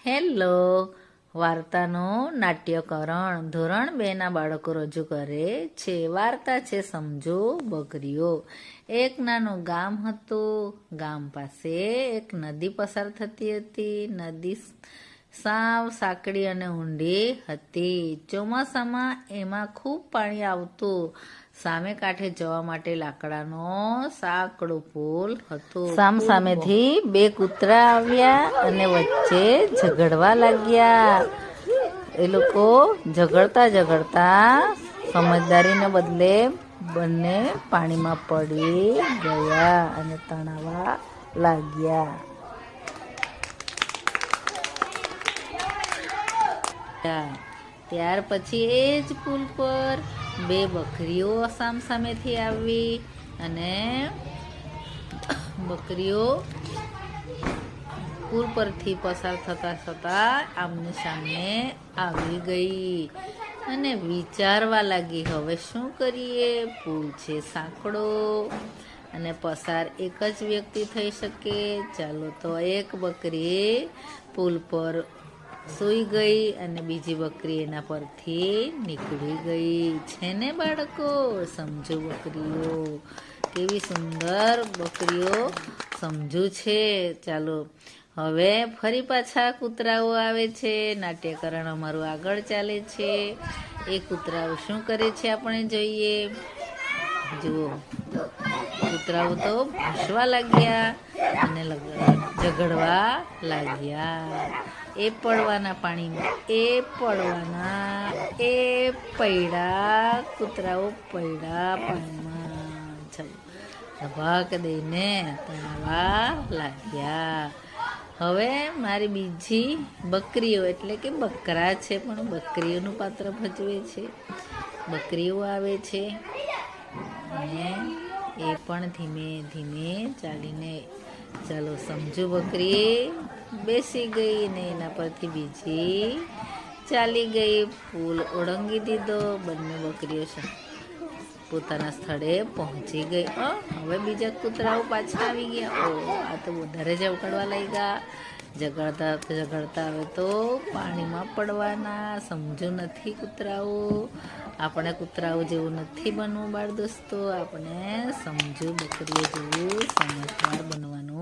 Hello, વાર્તાનું નાટ્યકરણ ધોરણ 2 ના બાળકો રજૂ કરે છે. વાર્તા છે સમજો બકરીઓ. એક નાનું ગામ હતું. ગામ પાસે એક નદી પસાર થતી હતી. નદી સાવ સાંકડી અને ઊંડી હતી. ચોમાસામાં એમાં ખૂબ પાણી આવતું. સામે કાંઠે જવા માટે લાકડાનો સાંકડો પુલ હતો. સામસામેથી બે કૂતરા આવ્યા અને વચ્ચે ઝઘડવા લાગ્યા. એ લોકો ઝઘડતા સમજદારીને બદલે બંને પાણીમાં પડી ગયા અને તણાવા લાગ્યા. ત્યાર પછી એ જ પુલ પર બે બકરીઓ સામસામેથી આવી અને બકરીઓ પુલ પરથી પસાર થતા આમને સામને આવી ગઈ અને વિચારવા લાગી, હવે શું કરીએ? પુલ છે સાંકડો અને પસાર એક જ વ્યક્તિ થઈ શકે. ચાલો તો એક બકરી પુલ પર સૂઈ ગઈ અને બીજી બકરી એના પરથી નીકળી ગઈ. છે ને બાળકો? સમજો બકરીઓ, કેવી સુંદર બકરીઓ સમજુ છે. ચાલો હવે ફરી પાછા કૂતરાઓ આવે છે. નાટ્યકરણ અમારું આગળ ચાલે છે. એ કૂતરાઓ શું કરે છે આપણે જોઈએ. જુઓ, કૂતરાઓ તો ભસવા લાગ્યા અને ઝઘડવા લાગ્યા. એ પડવાના પાણીમાં, એ પડવાના, એ પૈડા. કૂતરાઓ પૈડા પાણીમાં. ધબાક દઈને તણાવા લાગ્યા. હવે મારી બીજી બકરીઓ એટલે કે બકરા છે પણ બકરીઓનું પાત્ર ભજવે છે. બકરીઓ આવે છે અને એ પણ ધીમે ધીમે ચાલીને, ચાલો સમજુ બકરી બેસી ગઈ ને એના પરથી બીજી ચાલી ગઈ. પુલ ઓળંગી દીધો. બંને બકરીઓ પોતાના સ્થળે પહોંચી ગઈ. હવે બીજા કૂતરાઓ પાછા આવી ગયા. આ તો વધારે જ ઉકળવા લાગ્યા. ઝઘડતા હવે તો પાણીમાં પડવાના. સમજો નથી કૂતરાઓ? આપણે કૂતરાઓ જેવું નથી બનવું બાળ દોસ્તો. આપણે સમજુ બકરીઓ જેવું સમજદાર બનવાનું.